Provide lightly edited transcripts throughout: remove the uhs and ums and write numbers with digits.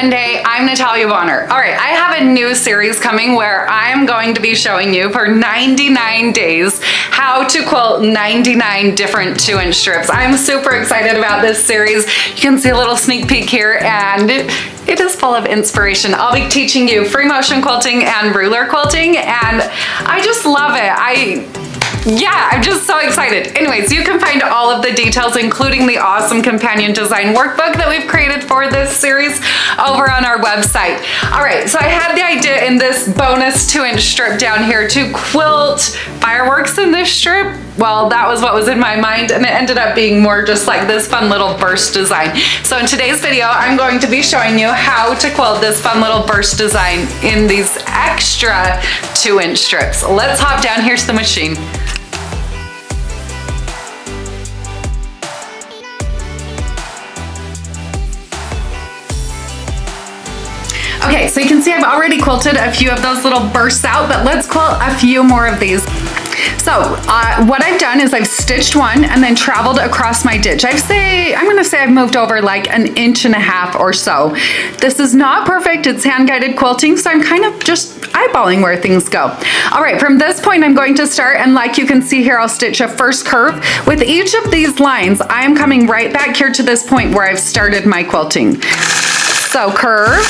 Monday. I'm Natalia Bonner. All right, I have a new series coming where I'm going to be showing you for 99 days how to quilt 99 different 2-inch strips. I'm super excited about this series. You can see a little sneak peek here, and it is full of inspiration. I'll be teaching you free motion quilting and ruler quilting, and I just love it. I'm just so excited. Anyways, you can find all of the details, including the awesome companion design workbook that we've created for this series, over on our website. All right, so I had the idea in this bonus 2-inch strip down here to quilt fireworks in this strip. Well, that was what was in my mind, and it ended up being more just like this fun little burst design. So in today's video, I'm going to be showing you how to quilt this fun little burst design in these extra 2-inch strips. Let's hop down here to the machine. Okay, so you can see I've already quilted a few of those little bursts out, but let's quilt a few more of these. So what I've done is I've stitched one and then traveled across my ditch. I'm gonna say I've moved over like 1.5 inches or so. This is not perfect, it's hand-guided quilting, so I'm kind of just eyeballing where things go. All right, from this point I'm going to start, and like you can see here, I'll stitch a first curve. With each of these lines, I am coming right back here to this point where I've started my quilting. So curve,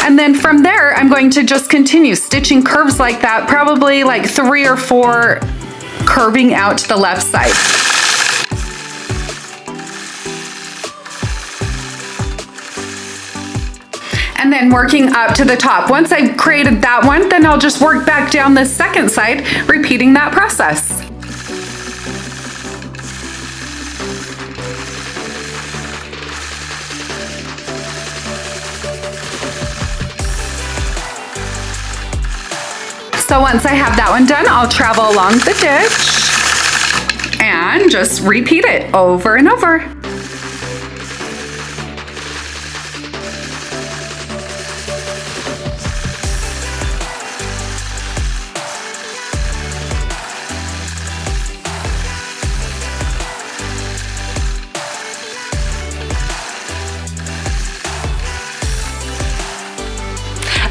and then from there, I'm going to just continue stitching curves like that, probably like 3 or 4 curving out to the left side. And then working up to the top. Once I've created that one, then I'll just work back down the second side, repeating that process. So once I have that one done, I'll travel along the ditch and just repeat it over and over.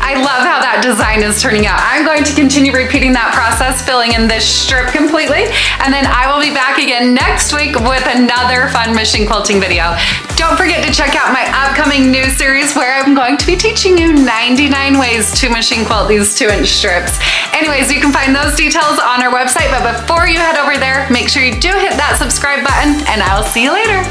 I love how that design is turning out. I'm going to continue repeating that process, filling in this strip completely, and then I will be back again next week with another fun machine quilting video. Don't forget to check out my upcoming new series where I'm going to be teaching you 99 ways to machine quilt these 2-inch strips. Anyways, you can find those details on our website, but before you head over there, make sure you do hit that subscribe button, and I'll see you later.